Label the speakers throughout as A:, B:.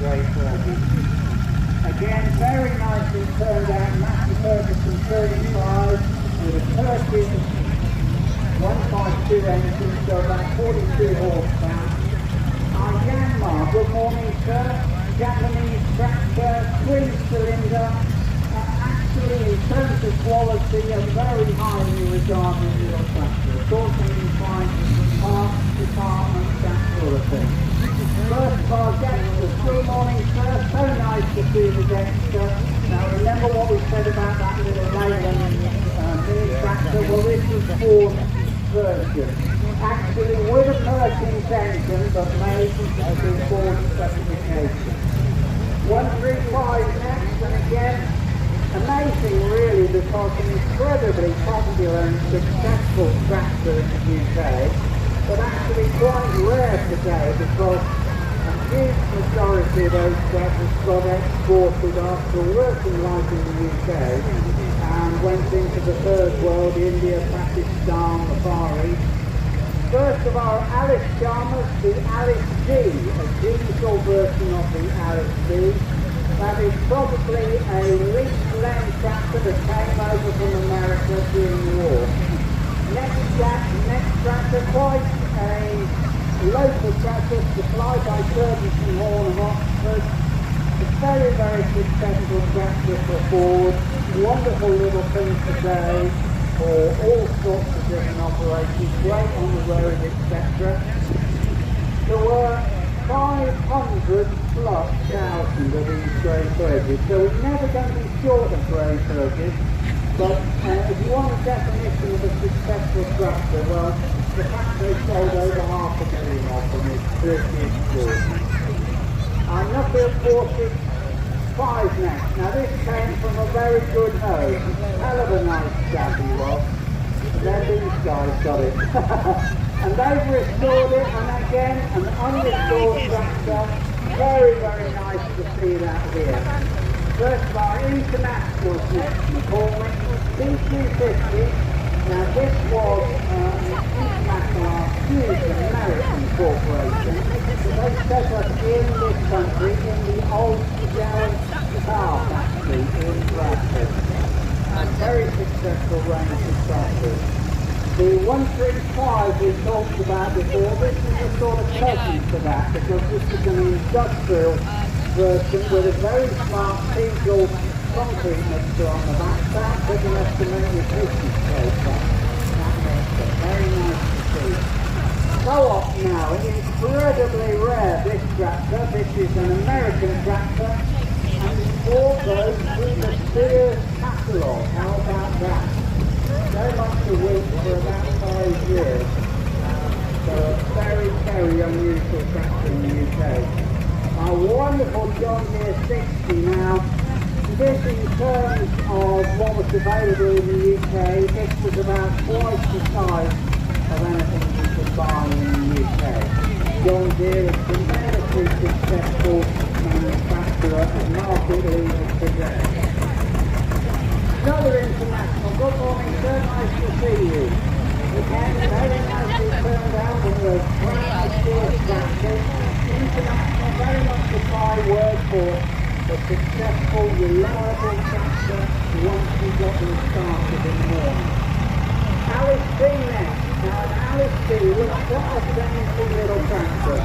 A: great Fergie. Again, very nicely turned out, Master Ferguson 35 with a Perkins 152 engine, so about 42 horsepower. Our Yanmar, good morning sir, Japanese tractor, twin cylinder, actually in terms of quality a very highly regarded little tractor. Of course you can find parts, departments, that sort of thing. First of all, Dexter, good morning sir, so nice to see the Dexter. Now remember what we said about that little Leyland mini tractor, well this was Ford's version. Actually with a Perkins engine, but made to Ford specification. 135 next, and again, amazing really because an incredibly popular and successful tractor in the UK, but actually quite rare today because a huge majority of those tractors got exported after working life in the UK and went into the third world, India, Pakistan, the Far East. First of our Alice Chalmers, the Alice D, a diesel version of the Alice D. That is probably a leased land tractor that came over from America during the war. Next tractor, quite a local tractor supplied by Ferguson Horn of Oxford. A very, very successful tractor for Ford. Wonderful little thing today for all sorts of different operations, great on the road, etc. There were 500 plus thousand of these grey Fergies, so we're never going to be short of grey Fergies, but if you want a definition of a successful tractor, well, the fact they sold over 500,000 of them is pretty extraordinary. Our Nuffield 465 next. Now this came from a very good home, hell of a nice chap he was, then these guys got it. And they've restored it, and again, an unrestored tractor. Very, very nice to see that here. First of our internationals next, McCormick, T250. Now this was international, huge American corporation. So they set up in this country, in the old Gallant car factory in Bradford. A very successful range of tractors. The 135 we talked about before, this is a sort of cousin to that because this is an industrial version with a very smart single concrete mixer on the back. That's big enough to make your business closer. That makes it very nice to see. Co-op now, incredibly rare this tractor. This is an American tractor and it's all goes through the Sears catalogue. How about that? Very much a week for about 5 years. So a very, very unusual tractor in the UK. Our wonderful John Deere 60 now. This in terms of what was available in the UK, this was about twice the size of anything you could buy in the UK. John Deere is tremendously successful manufacturer and market leader today. Another international, good morning sir, nice to see you. Again, very nicely turned out with a brand new tractor. International, very much a byword for a successful, reliable tractor once you got them started in the morning. Alice D next. Now an Alice D was quite a dainty little tractor.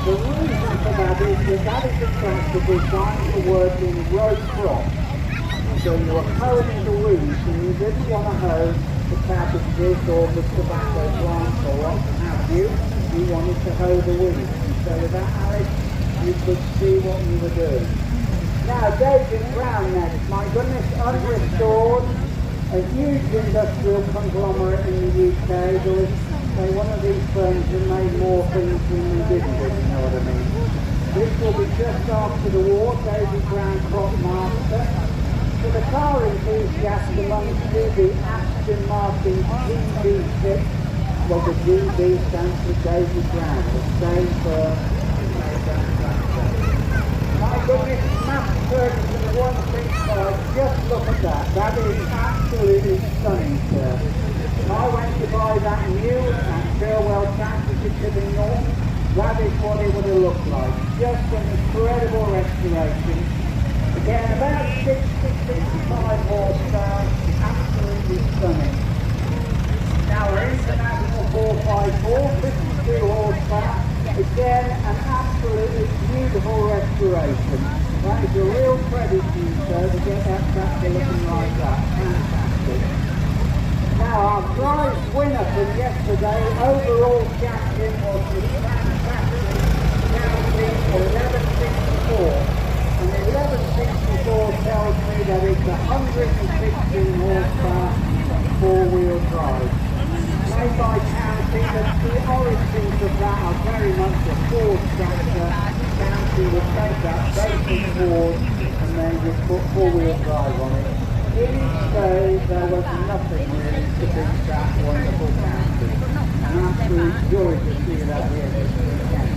A: The reason for that is that is a tractor designed to work in road crops. So you were hoeing the weeds and you didn't want to hoe the cabbages or the tobacco plants or what have you. You wanted to hoe the weeds. And so with that Alice, you could see what you were doing. Now David Brown next. My goodness, unrestored, a huge industrial conglomerate in the UK. There was one of these firms that made more things than they didn't, if you know what I mean. This will be just after the war, David Brown Crop Master. For the car enthusiast amongst you, the Aston Martin GB6, well the GB stands for David Brown, the same firm made that tractor. My goodness, Master Ferguson 165, just look at that, that is absolutely stunning sir. If I went to buy that new at Chilwell Tractor to Chipping North, that is what it would have looked like. Just an incredible restoration. Again, about 60-65 horsepower, absolutely stunning. Now our International 454, 52 horsepower, again an absolutely beautiful restoration. That is a real credit to you, sir, to get that tractor looking like that. Fantastic. Now our prize winner from yesterday, overall champion, was the fantastic County 1164. And 1164 tells me that it's 116 horsepower four-wheel drive. Made by County, the origins of that are very much a Ford tractor. County would take that basic Ford and then would put four-wheel drive on it. In its day, there was nothing really to beat that wonderful County. An absolute joy to see that here this weekend.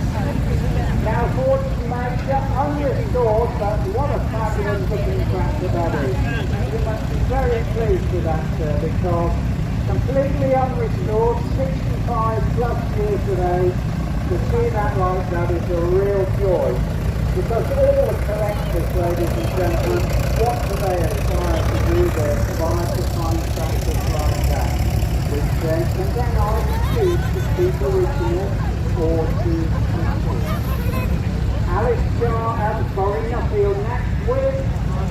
A: Now Ford's Major, unrestored, but what a fabulous looking tractor that is. You must be very pleased with that, sir, because completely unrestored, 65 plus years of age, to see that like that is a real joy. Because all the collectors, ladies and gentlemen, what do they aspire to do? They aspire to find tractors like that. And then I choose to keep original or to restore. Alice Jar, Nuffield next with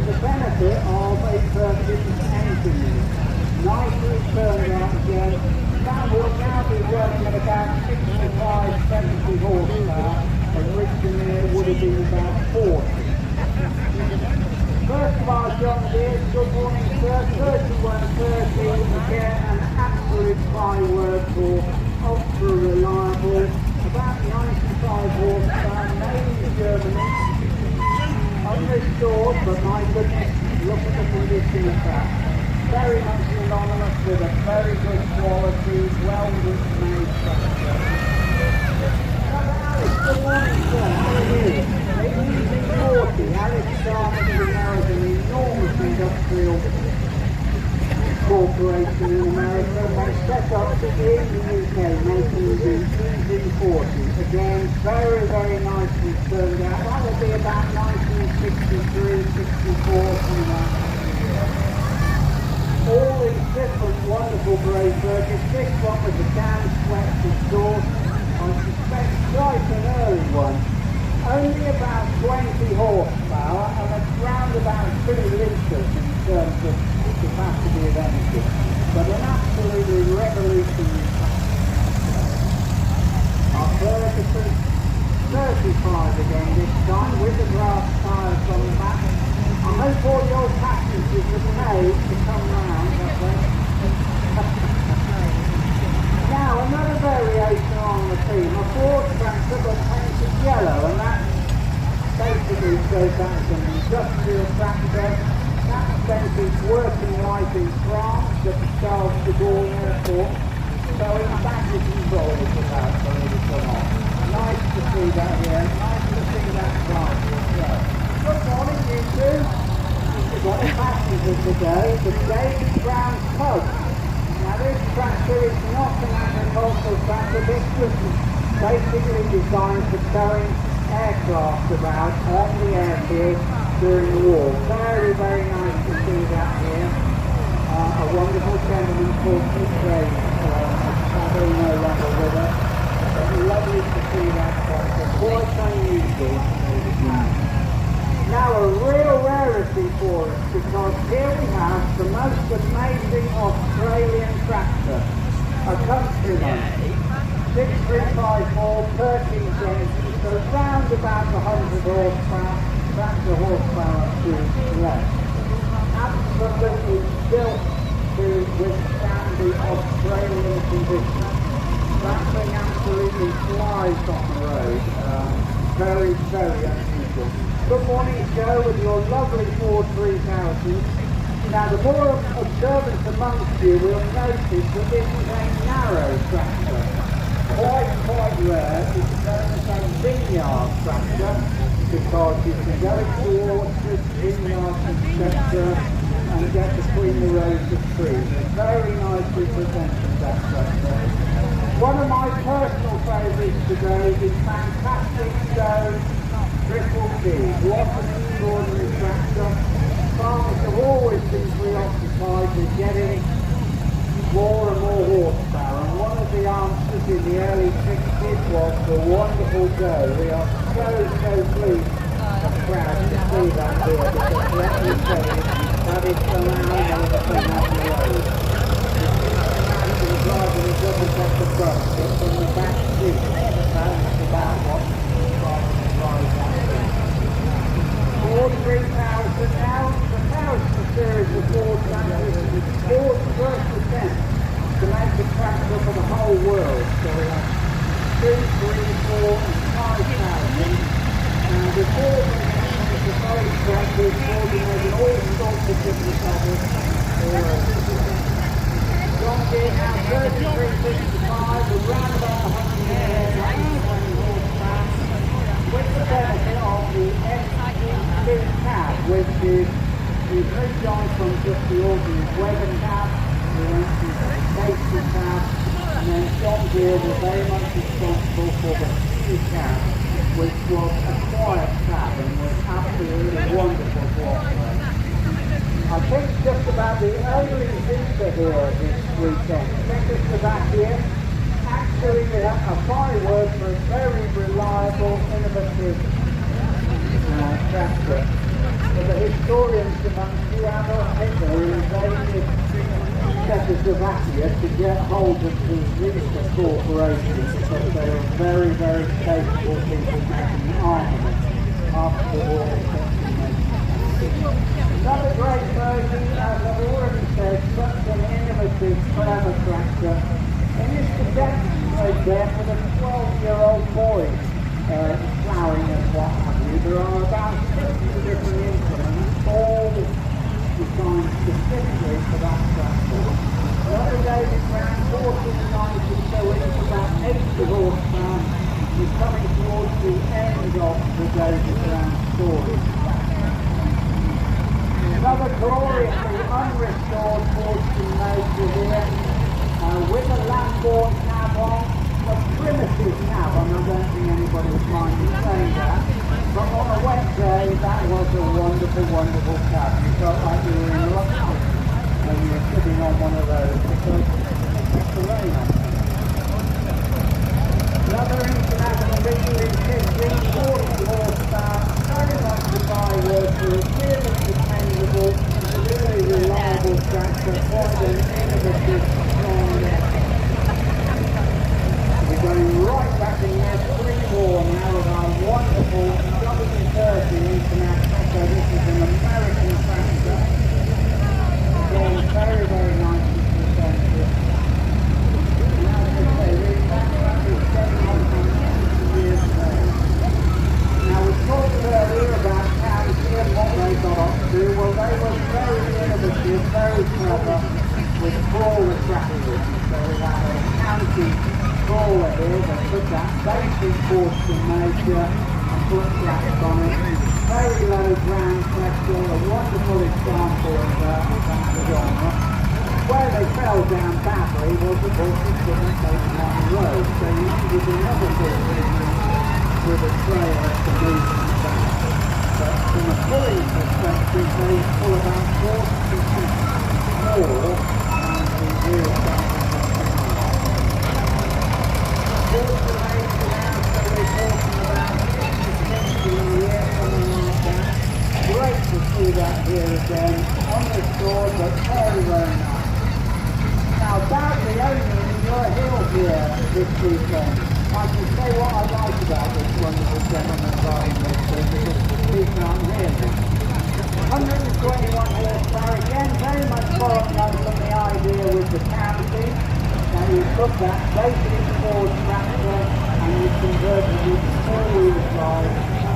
A: the benefit of a purchased engine. Nicely turned out again. That will now be working at about 65-70 horsepower. Originally it would have been about 40. First of our John Deere, good morning sir, 3130, again an absolute firework for ultra reliable, about 95 horsepower, made in Germany, unrestored, but my goodness, look at the condition of that. Very much synonymous with a very good quality, well-made tractor. Alice, good morning sir, how are you? 1840, Alice started in America, an enormous industrial corporation in America. They set up in the UK making the EZ40. Again, very, very nicely turned out. That will be about 1963, 64, something like that. All these different wonderful grey Fergies. This one was a down swept exhaust. I suspect quite an early one. Only about 20 horsepower and it's round about 2 litres in terms of capacity of energy. But an absolutely revolutionary tractor. Our Ferguson 35 again this time with the brass tyres on the back. I hope all your passengers have paid to come round, have they? Now another variation on the theme, a Ford tractor but painted yellow, and that basically shows that as an industrial tractor. That spent its working life in France at the Charles de Gaulle airport, so in baggage and trolleys about, believe it or not. Nice to see that here, nice to see that plant as well. Good morning you two. We've got a passenger today, the James Brown Pug. Now this tractor is not an agricultural tractor, this was basically designed for towing aircraft about on the airfield during the war. Very, very nice to see that here. A wonderful gentleman called Nick Gray, sadly no longer with us. But lovely to see that tractor, quite unusual. Now a real rarity for us, because here we have the most amazing Australian tractor, a Countryman, 6354 Perkins engine, so round about 100 horsepower, perhaps a horsepower to less. Absolutely built to withstand the Australian conditions. That thing absolutely flies on the road. Very, very unusual. Good morning, Joe, with your lovely Ford 3000. Now, the more observant amongst you will notice that this is a narrow tractor. Quite rare. It's known as a vineyard tractor because you can go towards the vineyards, etc., and get between the rows of trees. It's very nicely presented, that tractor. One of my personal favourites today is fantastic stone Triple D. What an extraordinary tractor. Farmers have always been preoccupied with getting more and more horsepower, and one of the answers in the early 60s was the wonderful Go. We are so pleased and proud to see that here, because let me tell you, that is allowing everything on the road. Imagine driving a double-decker bus, but from the back seat, that's about what driving a ride that is. Ford 3000 now, the 1000 series of Ford tractors is Ford's first attempt to make the tractor for the whole world. So we have 2, 3, 4 and 5,000. And before we get the those tractors, Ford is making all sorts of different models. John Deere now 3355, around about 120 horsepower, with the benefit of the S2 cab, which is the moved on from just the ordinary wagon cab, we went to the safety cab, and then John Deere was very much responsible for the C cab, which was a quiet cab and was absolutely wonderful to operate. I think just about the only feature here this weekend, Czechoslovakia, actually a fine word for a very reliable, innovative tractor. For the historians amongst you, Adolf Hitler invaded Czechoslovakia to get hold of the Vista Corporation, because they were very capable people making armament after the war. Another great Fergie, as I've already said, such an innovative, clever tractor. And Mr. Jackson was there for the 12-year-old boy ploughing and what have you. There are about 50 different implements, all designed specifically for that tractor. Another David Brown, 1490, so it's about 80 horsepower. We're coming towards the end of the David Brown story. Another gloriously unrestored Fortune Major here, with a Lamborn cab on, a primitive cab, and I don't think anybody would mind me saying that, but on a wet day, that was a wonderful cab. You felt like you were in Bloxham when you were sitting on one of those, because it's the rain on. Another international vehicle is 1540 horsepower, very much the byword for a really dependable, really reliable tractor, quite an innovative, strong. We're going right back in year 3 now with our wonderful W30 International. This is an American tractor, going very nicely presented. Now we talked earlier about county and what they got up to. Well, they were very innovative, very clever with crawler tractors. So we had a county crawler here that put that basic Fortune Major and put tracks on it. Very low ground pressure, a wonderful example of that genre. Where they fell down badly was the horses couldn't take them on the road, so you needed another vehicle with a trailer to move them back. But from a pulling perspective, they pull about 40 feet more than the real tractors. Fortune Major now, so we're talking about 50 a year, something like that. Great to see that here again, unrestored but very nice. Now, badly only in your hill here this weekend, I can say what I like about this wonderful gentleman driving this thing, because he's not really. 121 horsepower, again, very much following on from the idea with the county. Now you put that basic Ford tractor and you convert it into 4-wheel drive.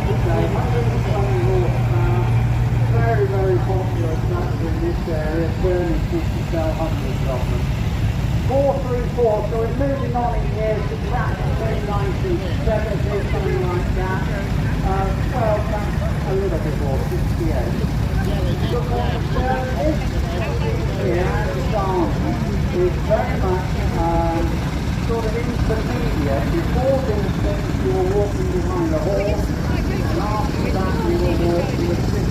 A: It's a 120 horsepower, very popular tractor in this area, turning 50 sell hundreds of them. 434, so it's moving on in years to perhaps 1970, something like that. Well, that's a little bit more, 68. Look on the surface, here at the start, is very much sort of intermediate. Before these things you were walking behind a horse, and after that you were walking with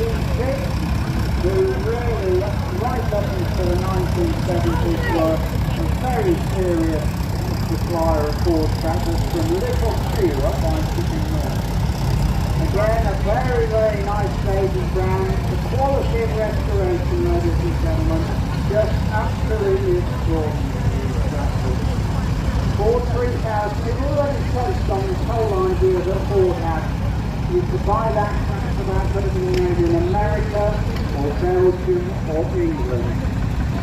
A: who really, right up into the 1970s, were a very serious supplier of Ford tractors from Little Few up by Sydney North. Again, a very, very nice David Brown. The quality of restoration, ladies and gentlemen, just absolutely extraordinary. Ford 3000, we've already touched on this whole idea that Ford had. You could buy that tractor that could have been made in America or Belgium or England.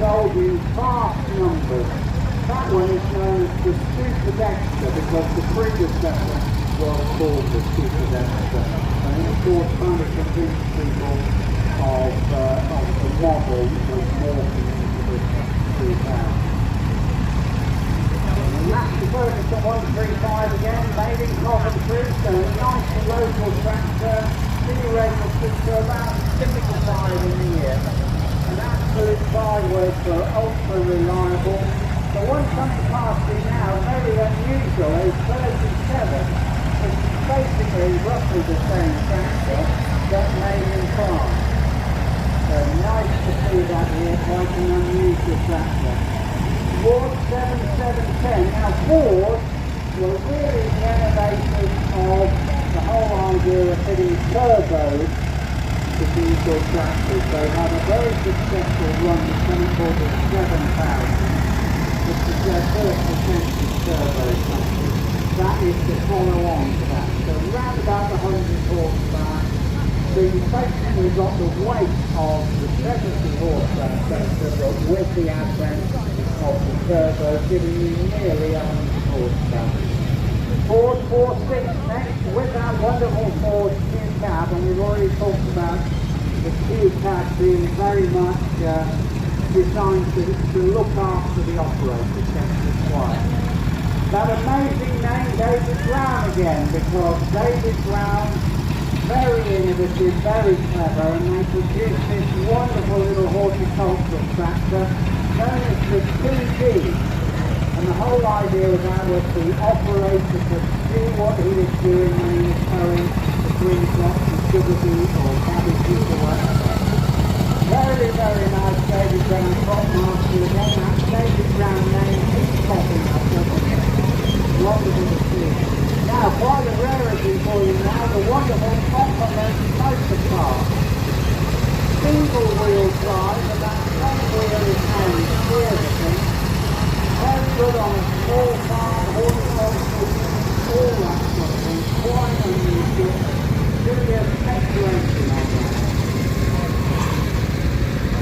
A: Sold in vast numbers. That one is known as the Super Dexter because the predecessor was called the Super Dexter. And it of course kind of convinced people of the model that was morphing into the 3000. That's the Fergie 135 again, made in Coventry, so a nice local tractor, still registered to about 65 in the year. An absolute byword for ultra reliable. The one coming past me now, very unusual, is 37. It's basically roughly the same tractor, but made in France. So nice to see that here, quite an unusual tractor. Ford 7710. Now Ford were really the innovators of the whole idea of fitting turbos to diesel tractors. They had a very successful run with something called the 7000, which is their first attempt at turbo tractors. That is to follow on to that. So around about the 100 horsepower. So you basically got the weight of the 70 horsepower tractor, but with the advent of the turbo, giving you nearly 100 horsepower. Ford 46 next, with that wonderful Ford Q-Cab, and we've already talked about the Q-Cab being very much designed to look after the operator, essentially quiet. That amazing name, David Brown again, because David Brown, very innovative, very clever, and they produced this wonderful little horticultural tractor known as the 2D. And the whole idea of that was the operator could see what he was doing when he was towing the green plots of sugar beet or cabbages or whatever. Very, very nice David Brown crop master again. That David Brown name keeps popping up, doesn't it? Wonderful to see. Now, quite a rarity for you now, the wonderful complement motor car. Single wheel drive, and that front wheel is carrying steers, I think. Very good on a small farm, horticultural, all that sort of thing. Quite unusual. Really a speculation on that.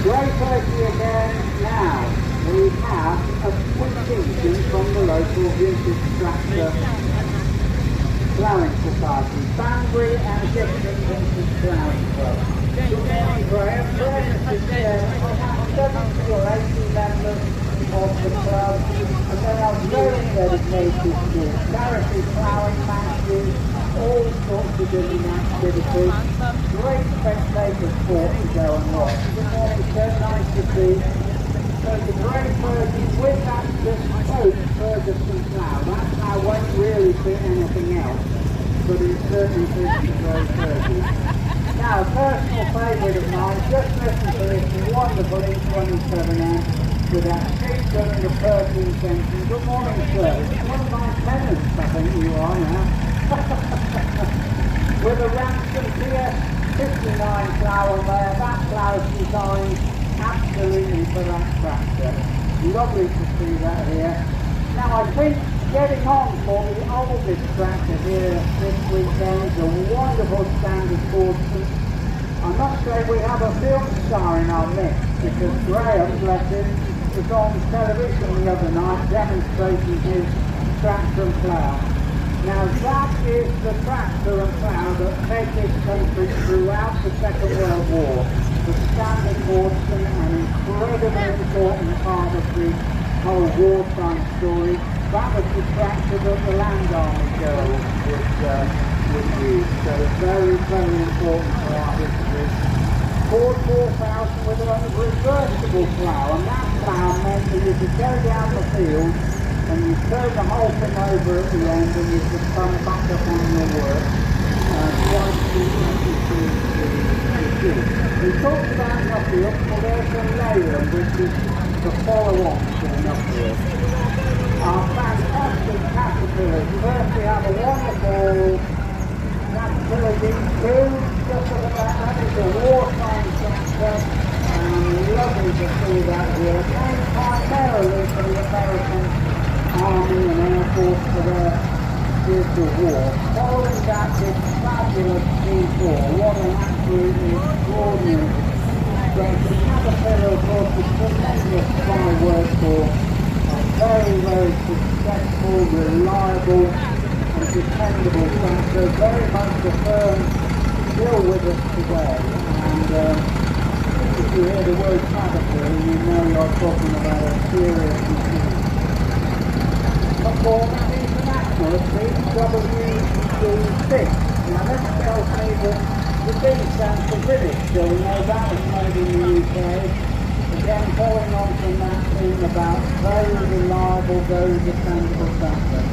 A: Great Fergie again. Now, we have a quick engine from the local vintage tractor ploughing society, Banbury and District Vintage Ploughing Club. Good morning, Graham. Graham is there. We have 70 or 80 members of the club, and they are very dedicated to charity ploughing matches, all sorts of different activities. Great spectator sport to go and watch. Good morning, sir. Nice to see you. So the Grey Fergie with that bespoke Ferguson plough. That plough won't really fit anything else, but it certainly fits the Grey Fergie. Now, a personal favourite of mine, just listen to this wonderful E27M with that 6-cylinder Perkins engine. Good morning, sir. It's one of my tenants, I think you are now. With a Ransom PS59 plough on there. That plough's designed absolutely for that tractor. Lovely to see that here. Now I think getting on for the oldest tractor here this weekend, the wonderful standard Fordson. I must say we have a film star in our midst because Graham, bless him, was on television the other night demonstrating his tractor and plough. Now that is the tractor and plough that fed this country throughout the Second World War. The standard Fordson, an incredibly important part of the whole wartime story. That was the tractor that the Land Army girls would use. So very, very important for our history. Ford 4000 with a reversible plough, and that plough meant that you could go down the field and you turn the whole thing over at the end and you could come back up on your work twice as easy to do. lucky to follow on to another. Our fantastic caterpillars. First we have a wonderful Caterpillar D2, just at the back. That is a wartime tractor, and lovely to see that here. Made primarily for the American Army and Air Force for their spiritual war. Following that, this fabulous D4. What an absolutely extraordinary strength. The Caterpillar, of course, is tremendous spy workforce. Very successful, reliable and dependable tractor. Very much a firm still with us today. And if you hear the word Caterpillar, you know you're talking about a serious machine. Performance International, a W6. Now that tells me that the B stands for British, so we know that was made in the UK. Again, following on from that theme about very reliable, very dependable tractor.